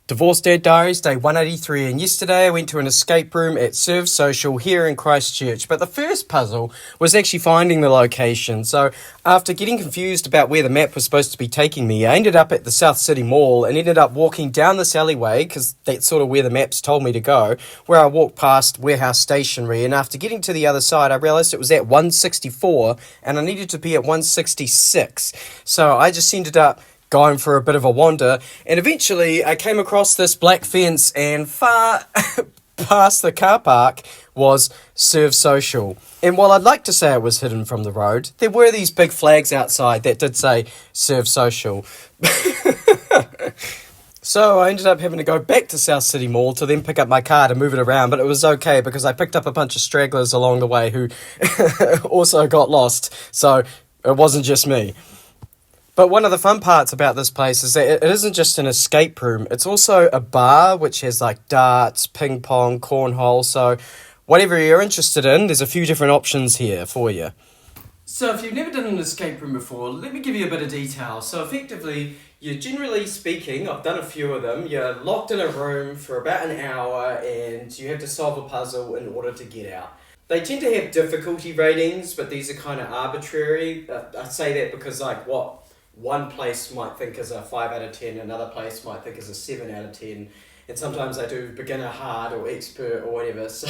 Divorce Dad Diaries, day 183, and yesterday I went to an escape room at Serve Social here in Christchurch, but the first puzzle was actually finding the location. So after getting confused about where the map was supposed to be taking me, I ended up at the South City Mall and ended up walking down this alleyway, because that's sort of where the maps told me to go, where I walked past Warehouse Stationery, and after getting to the other side I realised it was at 164 and I needed to be at 166. So I just ended up going for a bit of a wander, and eventually I came across this black fence, and far past the car park was Serve Social. And while I'd like to say it was hidden from the road, there were these big flags outside that did say Serve Social. So I ended up having to go back to South City Mall to then pick up my car to move it around, but it was okay because I picked up a bunch of stragglers along the way who also got lost, so it wasn't just me. But one of the fun parts about this place is that it isn't just an escape room, it's also a bar which has like darts, ping pong, cornhole, so whatever you're interested in, there's a few different options here for you. So if you've never done an escape room before, let me give you a bit of detail. So effectively, you're generally speaking, I've done a few of them, you're locked in a room for about an hour and you have to solve a puzzle in order to get out. They tend to have difficulty ratings, but these are kind of arbitrary. I say that because what one place might think is a 5 out of 10, another place might think is a 7 out of 10, and sometimes they do beginner, hard, or expert, or whatever, so,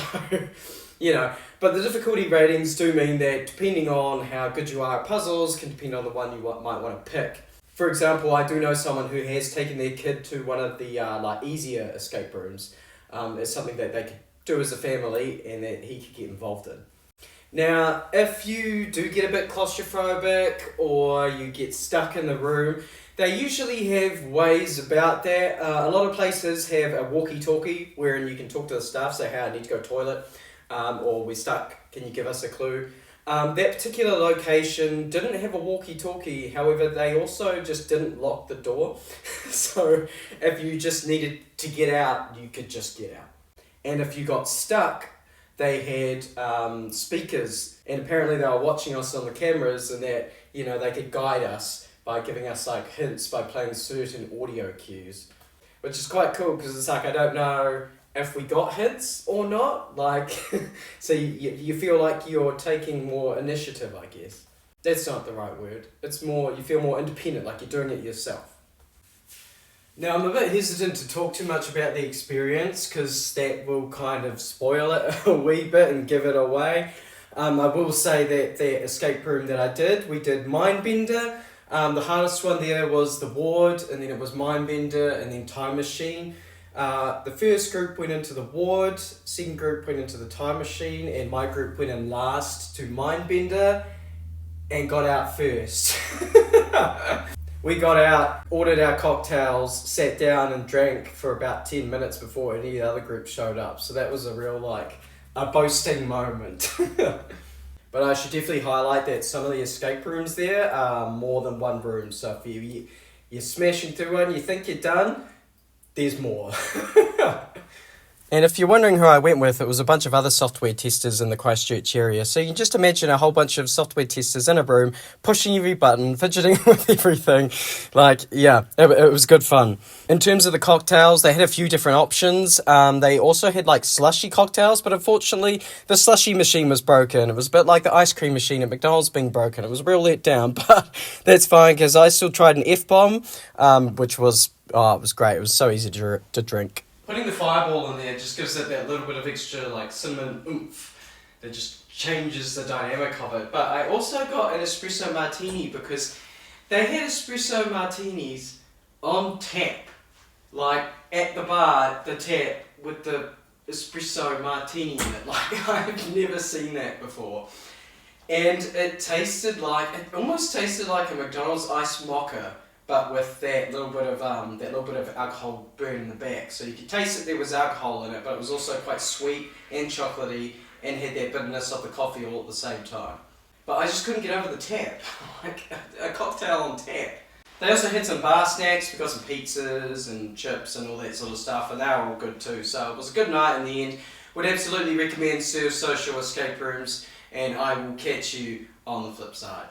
but the difficulty ratings do mean that depending on how good you are at puzzles can depend on the one you might want to pick. For example, I do know someone who has taken their kid to one of the easier escape rooms. It's something that they could do as a family and that he could get involved in. Now, if you do get a bit claustrophobic or you get stuck in the room, they usually have ways about that. A lot of places have a walkie-talkie wherein you can talk to the staff, say, hey, I need to go toilet, or we're stuck, can you give us a clue? That particular location didn't have a walkie-talkie, however, they also just didn't lock the door. So if you just needed to get out, you could just get out. And if you got stuck, they had speakers, and apparently they were watching us on the cameras, and that they could guide us by giving us hints by playing certain audio cues, which is quite cool because it's I don't know if we got hints or not. So you feel like you're taking more initiative, I guess. That's not the right word. It's more you feel more independent, like you're doing it yourself. Now, I'm a bit hesitant to talk too much about the experience because that will kind of spoil it a wee bit and give it away. I will say that the escape room that I did, we did Mindbender. The hardest one there was the ward, and then it was Mindbender, and then Time Machine. The first group went into the ward, second group went into the Time Machine, and my group went in last to Mindbender and got out first. We got out, ordered our cocktails, sat down and drank for about 10 minutes before any other group showed up. So that was a real, a boasting moment. But I should definitely highlight that some of the escape rooms there are more than one room. So if you're smashing through one, you think you're done, there's more. And if you're wondering who I went with, it was a bunch of other software testers in the Christchurch area. So you can just imagine a whole bunch of software testers in a room, pushing every button, fidgeting with everything. It was good fun. In terms of the cocktails, they had a few different options. They also had slushy cocktails, but unfortunately the slushy machine was broken. It was a bit like the ice cream machine at McDonald's being broken. It was a real letdown, but that's fine because I still tried an F-bomb, which was, it was great. It was so easy to drink. Putting the fireball in there just gives it that little bit of extra cinnamon oomph that just changes the dynamic of it. But I also got an espresso martini because they had espresso martinis on tap, at the bar, the tap with the espresso martini in it. I've never seen that before. And it almost tasted like a McDonald's iced mocha, but with that little bit of alcohol burn in the back. So you could taste that there was alcohol in it, but it was also quite sweet and chocolatey and had that bitterness of the coffee all at the same time. But I just couldn't get over the tap, a cocktail on tap. They also had some bar snacks. We got some pizzas and chips and all that sort of stuff, and they were all good too. So it was a good night in the end. Would absolutely recommend Serve Social escape rooms, and I will catch you on the flip side.